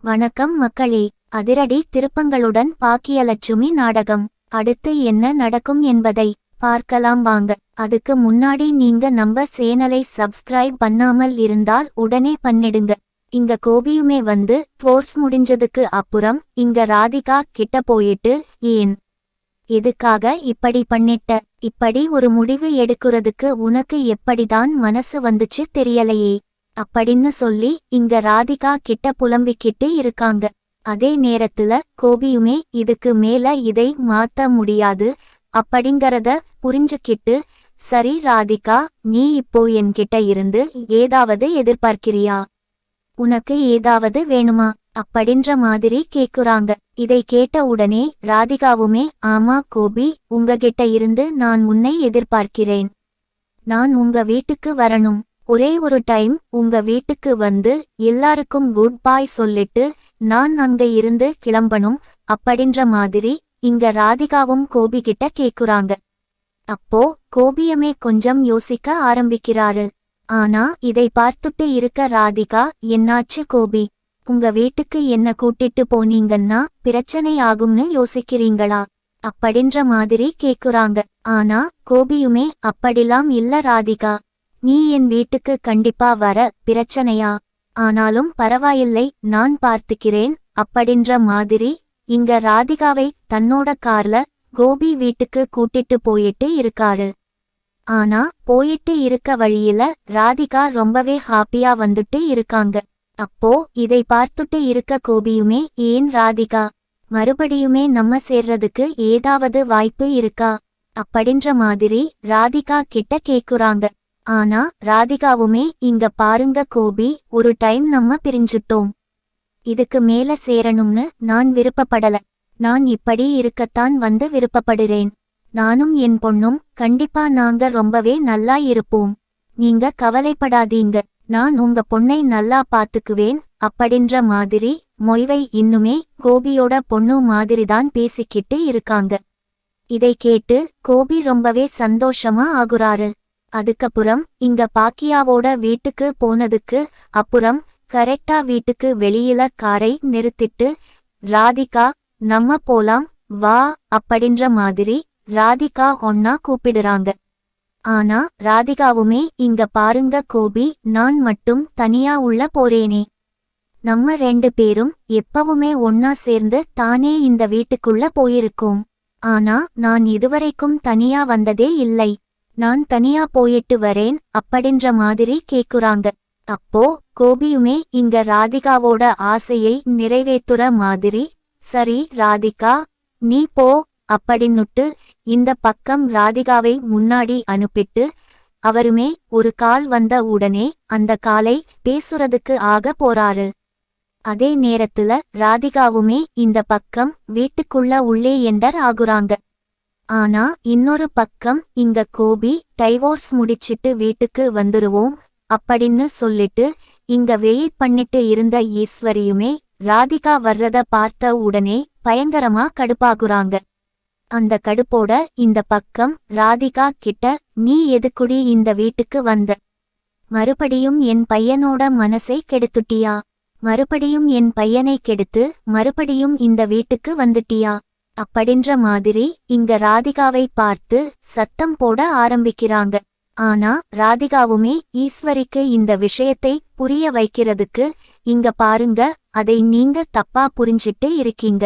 வணக்கம் மக்களே. அதிரடி திருப்பங்களுடன் பாக்கியலட்சுமி நாடகம். அடுத்து என்ன நடக்கும் என்பதை பார்க்கலாம் வாங்க. அதுக்கு முன்னாடி நீங்க நம்ம சேனலை சப்ஸ்கிரைப் பண்ணாமல் இருந்தால் உடனே பண்ணிடுங்க. இங்க கோபியுமே வந்து கோர்ஸ் முடிஞ்சதுக்கு அப்புறம் இங்க ராதிகா கிட்ட போயிட்டு, ஏன் எதுக்காக இப்படி பண்ணிட்ட, இப்படி ஒரு முடிவு எடுக்கிறதுக்கு உனக்கு எப்படிதான் மனசு வந்துச்சு தெரியலையே அப்படின்னு சொல்லி இங்க ராதிகா கிட்ட புலம்பிக்கிட்டு இருக்காங்க. அதே நேரத்துல கோபியுமே இதுக்கு மேல இதை மாத்த முடியாது அப்படிங்கறத புரிஞ்சுக்கிட்டு, சரி ராதிகா, நீ இப்போ என்கிட்ட இருந்து ஏதாவது எதிர்பார்க்கிறியா, உனக்கு ஏதாவது வேணுமா அப்படின்ற மாதிரி கேக்குறாங்க. இதை கேட்ட உடனே ராதிகாவுமே, ஆமா கோபி, உங்ககிட்ட இருந்து நான் உன்னை எதிர்பார்க்கிறேன். நான் உங்க வீட்டுக்கு வரணும், ஒரே ஒரு டைம் உங்க வீட்டுக்கு வந்து எல்லாருக்கும் குட் பாய் சொல்லிட்டு நான் அங்க இருந்து கிளம்பணும் அப்படின்ற மாதிரி இங்க ராதிகாவும் கோபி கிட்ட கேக்குறாங்க. அப்போ கோபியமே கொஞ்சம் யோசிக்க ஆரம்பிக்கிறாரு. ஆனா இதை பார்த்துட்டு இருக்க ராதிகா, என்னாச்சு கோபி, உங்க வீட்டுக்கு என்ன கூட்டிட்டு போனீங்கன்னா பிரச்சனை ஆகும்னு யோசிக்கிறீங்களா அப்படின்ற மாதிரி கேக்குறாங்க. ஆனா கோபியுமே, அப்படிலாம் இல்ல ராதிகா, நீ என் வீட்டுக்கு கண்டிப்பா வர பிரச்சனையா, ஆனாலும் பரவாயில்லை, நான் பார்த்துக்கிறேன் அப்படின்ற மாதிரி இங்க ராதிகாவை தன்னோட கார்ல கோபி வீட்டுக்கு கூட்டிட்டு போயிட்டு இருக்காரு. ஆனா போயிட்டு இருக்க வழியில ராதிகா ரொம்பவே ஹாப்பியா வந்துட்டு இருக்காங்க. அப்போ இதை பார்த்துட்டு இருக்க கோபியுமே, ஏன் ராதிகா, மறுபடியுமே நம்ம சேர்றதுக்கு ஏதாவது வாய்ப்பு இருக்கா அப்படின்ற மாதிரி ராதிகா கிட்ட கேக்குறாங்க. ஆனா ராதிகாவுமே, இங்க பாருங்க கோபி, ஒரு டைம் நம்ம பிரிஞ்சுட்டோம், இதுக்கு மேல சேரணும்னு நான் விருப்பப்படல, நான் இப்படி இருக்கத்தான் வந்து விருப்பப்படுறேன். நானும் என் பொண்ணும் கண்டிப்பா நாங்க ரொம்பவே நல்லா இருப்போம், நீங்க கவலைப்படாதீங்க, நான் உங்க பொண்ணை நல்லா பாத்துக்குவேன் அப்படின்ற மாதிரி மொய்வை இன்னுமே கோபியோட பொண்ணு மாதிரிதான் பேசிக்கிட்டு இருக்காங்க. இதை கேட்டு கோபி ரொம்பவே சந்தோஷமா ஆகுறாரு. அதுக்கப்புறம் இங்க பாக்கியாவோட வீட்டுக்கு போனதுக்கு அப்புறம் கரெக்டா வீட்டுக்கு வெளியில காரை நிறுத்திட்டு, ராதிகா நம்ம போலாம் வா அப்படின்ற மாதிரி ராதிகா ஒன்னா கூப்பிடுறாங்க. ஆனா ராதிகாவுமே, இங்க பாருங்க கோபி, நான் மட்டும் தனியா உள்ள போறேனே, நம்ம 2 பேரும் எப்பவுமே ஒன்னா சேர்ந்து தானே இந்த வீட்டுக்குள்ள போயிருக்கோம், ஆனா நான் இதுவரைக்கும் தனியா வந்ததே இல்லை, நான் தனியா போயிட்டு வரேன் அப்படின்ற மாதிரி கேக்குறாங்க. அப்போ கோபியுமே இங்க ராதிகாவோட ஆசையை நிறைவேத்துற மாதிரி, சரி ராதிகா நீ போ அப்படின்னுட்டு இந்த பக்கம் ராதிகாவை முன்னாடி அனுப்பிட்டு அவருமே ஒரு கால் வந்த உடனே அந்த காலை பேசுறதுக்கு ஆக போறாரு. அதே நேரத்துல ராதிகாவுமே இந்த பக்கம் வீட்டுக்குள்ள உள்ளே என்டர் ஆகுறாங்க. ஆனா இன்னொரு பக்கம் இங்க கோபி டைவோர்ஸ் முடிச்சிட்டு வீட்டுக்கு வந்துருவோம் அப்படின்னு சொல்லிட்டு இங்க வெயிட் பண்ணிட்டு இருந்த ஈஸ்வரியுமே ராதிகா வர்றத பார்த்த உடனே பயங்கரமா கடுப்பாகுறாங்க. அந்த கடுப்போட இந்த பக்கம் ராதிகா கிட்ட, நீ எதுக்குடி இந்த வீட்டுக்கு வந்த, மறுபடியும் என் பையனோட மனசை கெடுத்துட்டியா, மறுபடியும் என் பையனை கெடுத்து மறுபடியும் இந்த வீட்டுக்கு வந்துட்டியா அப்படின்ற மாதிரி இங்க ராதிகாவை பார்த்து சத்தம் போட ஆரம்பிக்கிறாங்க. ஆனா ராதிகாவுமே ஈஸ்வரிக்கு இந்த விஷயத்தை புரிய வைக்கிறதுக்கு, இங்க பாருங்க, அதை நீங்க தப்பா புரிஞ்சிட்டு இருக்கீங்க,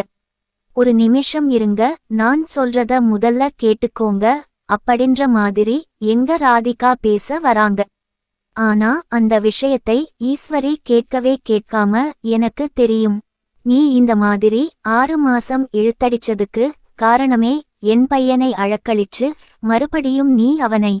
ஒரு நிமிஷம் இருங்க, நான் சொல்றத முதல்ல கேட்டுக்கோங்க அப்படின்ற மாதிரி எங்க ராதிகா பேச வராங்க. ஆனா அந்த விஷயத்தை ஈஸ்வரி கேட்கவே கேட்காம, எனக்கு தெரியும், நீ இந்த மாதிரி 6 மாசம் இழுத்தடிச்சதுக்கு காரணமே என் பையனை அழக்களிச்சு மறுபடியும் நீ அவனை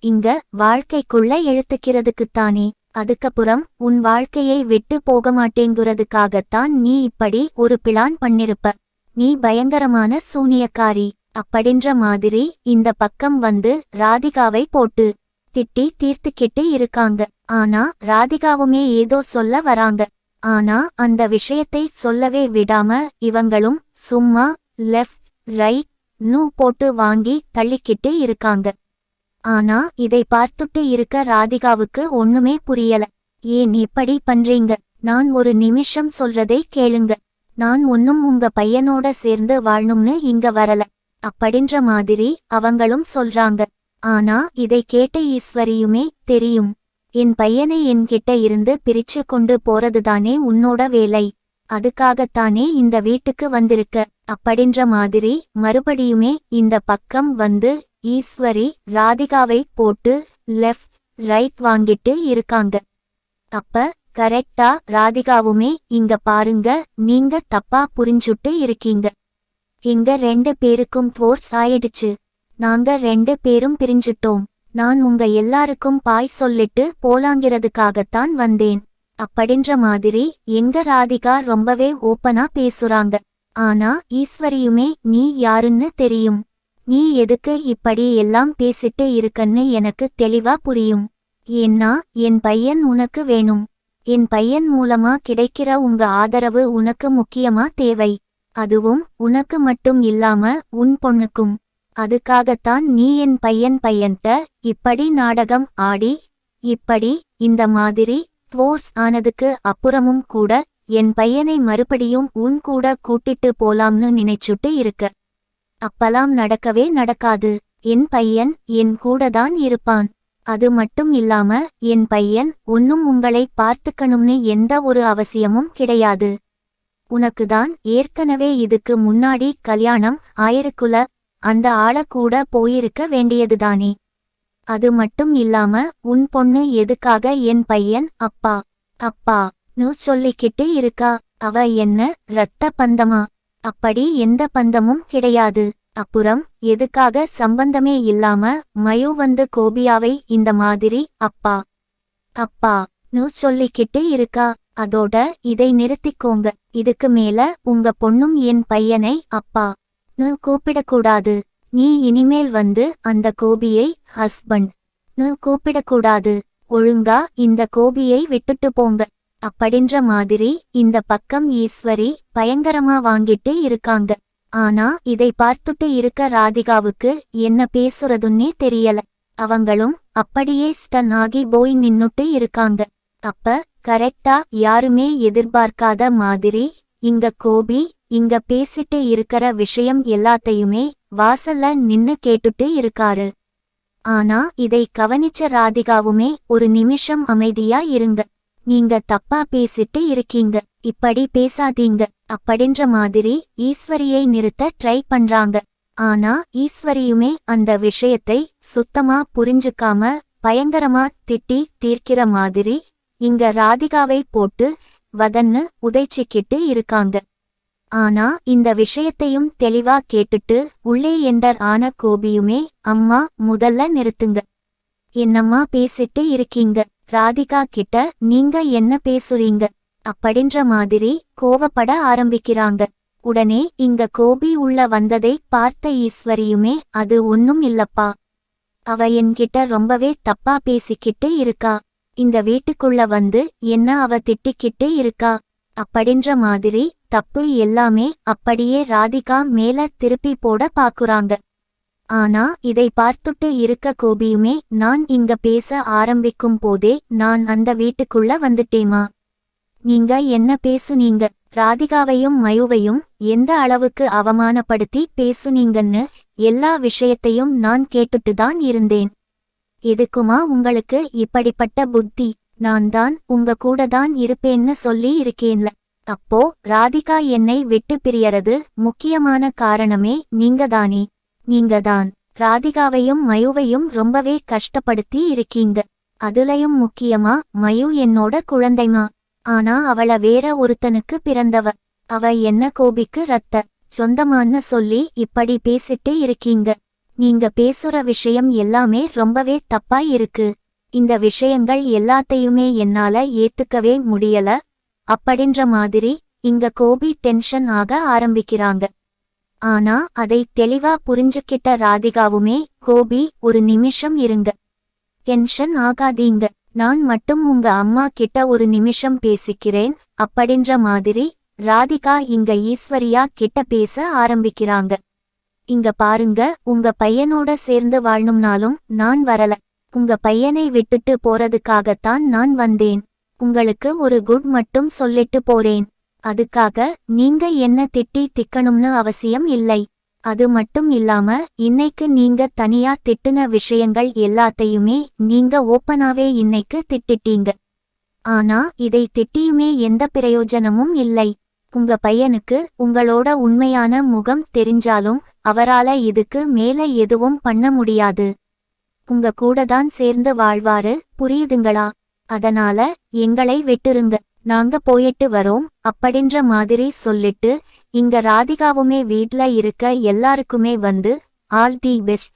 இங்க வாழ்க்கைக்குள்ள இழுத்துக்கிறதுக்குத்தானே, அதுக்கப்புறம் உன் வாழ்க்கையை விட்டு போக மாட்டேங்கிறதுக்காகத்தான் நீ இப்படி ஒரு பிளான் பண்ணிருப்ப, நீ பயங்கரமான சூனியக்காரி அப்படின்ற மாதிரி இந்த பக்கம் வந்து ராதிகாவை போட்டு திட்டி தீர்த்துக்கிட்டு இருக்காங்க. ஆனா ராதிகாவுமே ஏதோ சொல்ல வராங்க. ஆனா அந்த விஷயத்தை சொல்லவே விடாம இவங்களும் சும்மா லெஃப்ட் ரைட் நூ போட்டு வாங்கி தள்ளிக்கிட்டு இருக்காங்க. ஆனா இதை பார்த்துட்டு இருக்க ராதிகாவுக்கு ஒண்ணுமே புரியல. ஏன் இப்படி பண்றீங்க, நான் ஒரு நிமிஷம் சொல்றதை கேளுங்க. நான் ஒன்னும் உங்க பையனோட சேர்ந்து வாழணும்னு இங்க வரல அப்படின்ற மாதிரி அவங்களும் சொல்றாங்க. ஆனா இதை கேட்ட ஈஸ்வரியுமே, தெரியும், என் பையனை என்கிட்ட இருந்து பிரிச்சு கொண்டு போறதுதானே உன்னோட வேலை, அதுக்காகத்தானே இந்த வீட்டுக்கு வந்திருக்க அப்படின்ற மாதிரி மறுபடியுமே இந்த பக்கம் வந்து ஈஸ்வரி ராதிகாவை போட்டு லெஃப்ட் ரைட் வாங்கிட்டு இருக்காங்க. அப்ப கரெக்டா ராதிகாவுமே, இங்க பாருங்க, நீங்க தப்பா புரிஞ்சுட்டு இருக்கீங்க. எங்க 2 பேருக்கும் போர்ஸ் ஆயிடுச்சு. நாங்க 2 பேரும் பிரிஞ்சுட்டோம். நான் உங்க எல்லாருக்கும் பாய் சொல்லிட்டு போலாங்கிறதுக்காகத்தான் வந்தேன் அப்படின்ற மாதிரி எங்க ராதிகா ரொம்பவே ஓப்பனா பேசுறாங்க. ஆனா ஈஸ்வரியுமே, நீ யாருன்னு தெரியும், நீ எதுக்கு இப்படி எல்லாம் பேசிட்டு இருக்கன்னு எனக்கு தெளிவா புரியும். ஏன்னா என் பையன் உனக்கு வேணும். என் பையன் மூலமா கிடைக்கிற உங்க ஆதரவு உனக்கு முக்கியமா தேவை. அதுவும் உனக்கு மட்டும் இல்லாம உன் பொண்ணுக்கும். அதுக்காகத்தான் நீ என் பையன்ட்ட இப்படி நாடகம் ஆடி இப்படி இந்த மாதிரி ஃபோர்ஸ் ஆனதுக்கு அப்புறமும் கூட என் பையனை மறுபடியும் உன் கூட கூட்டிட்டு போலாம்னு நினைச்சுட்டு இருக்க. அப்பலாம் நடக்கவே நடக்காது. என் பையன் என் கூடதான் இருப்பான். அது மட்டும் இல்லாம என் பையன் ஒன்னும் உங்களை பார்த்துக்கணும்னு எந்த ஒரு அவசியமும் கிடையாது. உனக்குதான் ஏற்கனவே இதுக்கு முன்னாடி கல்யாணம் ஆயிருக்குல, அந்த ஆள கூட போயிருக்க வேண்டியதுதானே. அது மட்டும் இல்லாம உன் பொண்ணு எதுக்காக என் பையன் அப்பா அப்பான்னு சொல்லிக்கிட்டு இருக்கா? அவ என்ன இரத்த பந்தமா? அப்படி எந்த பந்தமும் கிடையாது. அப்புறம் எதுக்காக சம்பந்தமே இல்லாம மயு வந்து கோபியாவை இந்த மாதிரி அப்பான்னு சொல்லிக்கிட்டு இருக்கா? அதோட இதை நிறுத்திக்கோங்க. இதுக்கு மேல உங்க பொண்ணும் என் பையனை அப்பான்னு கூப்பிடக்கூடாது. நீ இனிமேல் வந்து அந்த கோபியை ஹஸ்பண்ட்னு கூப்பிடக்கூடாது. ஒழுங்கா இந்த கோபியை விட்டுட்டு போங்க அப்படின்ற மாதிரி இந்த பக்கம் ஈஸ்வரி பயங்கரமா வாங்கிட்டு இருக்காங்க. ஆனா இதை பார்த்துட்டு இருக்க ராதிகாவுக்கு என்ன பேசுறதுன்னே தெரியல. அவங்களும் அப்படியே ஸ்டன் ஆகி போய் நின்னுட்டு இருக்காங்க. அப்ப கரெக்டா யாருமே எதிர்பார்க்காத மாதிரி இங்க கோபி இங்க பேசிட்டு இருக்கிற விஷயம் எல்லாத்தையுமே வாசல்ல நின்னு கேட்டுட்டு இருக்காரு. ஆனா இதை கவனிச்ச ராதிகாவுமே, ஒரு நிமிஷம் அமைதியா இருங்க, நீங்க தப்பா பேசிட்டு இருக்கீங்க, இப்படி பேசாதீங்க அப்படின்ற மாதிரி ஈஸ்வரியை நிறுத்த ட்ரை பண்றாங்க. ஆனா ஈஸ்வரியுமே அந்த விஷயத்தை சுத்தமா புரிஞ்சுக்காம பயங்கரமா திட்டி தீர்க்கிற மாதிரி இங்க ராதிகாவை போட்டு வதன்னு உதைச்சிக்கிட்டு இருக்காங்க. ஆனா இந்த விஷயத்தையும் தெளிவா கேட்டுட்டு உள்ளே என்டர் ஆன கோபியுமே, அம்மா முதல்ல நிறுத்துங்க, என்னம்மா பேசிட்டு இருக்கீங்க, ராதிகா கிட்ட நீங்க என்ன பேசுறீங்க அப்படின்ற மாதிரி கோவப்பட ஆரம்பிக்கிறாங்க. உடனே இங்க கோபி உள்ள வந்ததை பார்த்த ஈஸ்வரியுமே, அது ஒன்னும் இல்லப்பா, அவ என்கிட்ட ரொம்பவே தப்பா பேசிக்கிட்டு இருக்கா, இந்த வீட்டுக்குள்ள வந்து என்ன அவ திட்டிக்கிட்டு இருக்கா அப்படின்ற மாதிரி தப்பு எல்லாமே அப்படியே ராதிகா மேல திருப்பி போட பாக்குறாங்க. ஆனா இதை பார்த்துட்டு இருக்க கோபியுமே, நான் இங்க பேச ஆரம்பிக்கும் போதே நான் அந்த வீட்டுக்குள்ள வந்துட்டேமா, நீங்க என்ன பேசுனீங்க, ராதிகாவையும் மயுவையும் எந்த அளவுக்கு அவமானப்படுத்தி பேசுனீங்கன்னு எல்லா விஷயத்தையும் நான் கேட்டுட்டுதான் இருந்தேன். எதுக்குமா உங்களுக்கு இப்படிப்பட்ட புத்தி, நான் தான் உங்க கூடதான் இருப்பேன்னு சொல்லி இருக்கேன்ல. அப்போ ராதிகா என்னை விட்டு பிரியறது முக்கியமான காரணமே நீங்கதானே. நீங்கதான் ராதிகாவையும் மயுவையும் ரொம்பவே கஷ்டப்படுத்தி இருக்கீங்க. அதுலயும் முக்கியமா மயு என்னோட குழந்தைமா. ஆனா அவள வேற ஒருத்தனுக்கு பிறந்தவ. அவ என்ன கோபிக்கு ரத்த சொந்தமான்னு சொல்லி இப்படி பேசிட்டு இருக்கீங்க. நீங்க பேசுற விஷயம் எல்லாமே ரொம்பவே தப்பா இருக்கு. இந்த விஷயங்கள் எல்லாத்தையுமே என்னால ஏத்துக்கவே முடியல அப்படின்ற மாதிரி இங்க கோபி டென்ஷன் ஆக ஆரம்பிக்கிறாங்க. ஆனா அதை தெளிவா புரிஞ்சுக்கிட்ட ராதிகாவுமே, கோபி ஒரு நிமிஷம் இருங்க, டென்ஷன் ஆகாதீங்க, நான் மட்டும் உங்க அம்மா கிட்ட ஒரு நிமிஷம் பேசிக்கிறேன் அப்படின்ற மாதிரி ராதிகா இங்க ஈஸ்வரியா கிட்ட பேச ஆரம்பிக்கிறாங்க. இங்க பாருங்க, உங்க பையனோட சேர்ந்து வாழணும்னாலும் நான் வரல, உங்க பையனை விட்டுட்டு போறதுக்காகத்தான் நான் வந்தேன். உங்களுக்கு ஒரு குட் மட்டும் சொல்லிட்டு போறேன். அதுக்காக நீங்க என்ன திட்டி திக்கணும்னு அவசியம் இல்லை. அது மட்டும் இல்லாம இன்னைக்கு நீங்க தனியா திட்டுன விஷயங்கள் எல்லாத்தையுமே நீங்க ஓப்பனாவே இன்னைக்கு திட்டிட்டீங்க. ஆனா இதை திட்டியுமே எந்த பிரயோஜனமும் இல்லை. உங்க பையனுக்கு உங்களோட உண்மையான முகம் தெரிஞ்சாலும் அவரால இதுக்கு மேல எதுவும் பண்ண முடியாது. உங்க கூடதான் சேர்ந்து வாழ்வாரு, புரியுதுங்களா? அதனால எங்களை விட்டுருங்க, நாங்க போயிட்டு வரோம் அப்படின்ற மாதிரி சொல்லிட்டு இங்க ராதிகாவுமே வீட்ல இருக்க எல்லாருக்குமே வந்து ஆல் தி பெஸ்ட்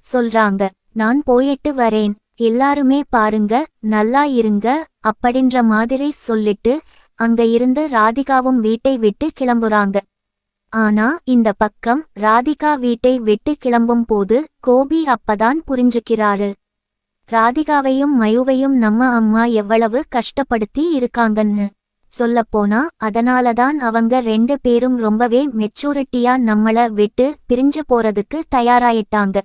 சொல்றாங்க. நான் போயிட்டு வரேன், எல்லாருமே பாருங்க, நல்லா இருங்க அப்படின்ற மாதிரி சொல்லிட்டு அங்க இருந்து ராதிகாவும் வீட்டை விட்டு கிளம்புறாங்க. ஆனா இந்த பக்கம் ராதிகா வீட்டை விட்டு கிளம்பும் போது கோபி அப்பதான் புரிஞ்சுக்கிறாரு, ராதிகாவையும் மயுவையும் நம்ம அம்மா எவ்வளவு கஷ்டப்படுத்தி இருக்காங்கன்னு. சொல்லப்போனா அதனாலதான் அவங்க 2 பேரும் ரொம்பவே மெச்சூரிட்டியா நம்மள விட்டு பிரிஞ்சு போறதுக்கு தயாராயிட்டாங்க.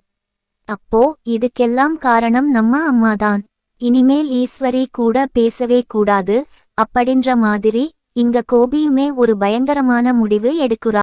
அப்போ இதுக்கெல்லாம் காரணம் நம்ம அம்மாதான். இனிமேல் ஈஸ்வரி கூட பேசவே கூடாது அப்படின்ற மாதிரி இங்க கோபியுமே ஒரு பயங்கரமான முடிவு எடுக்குறா.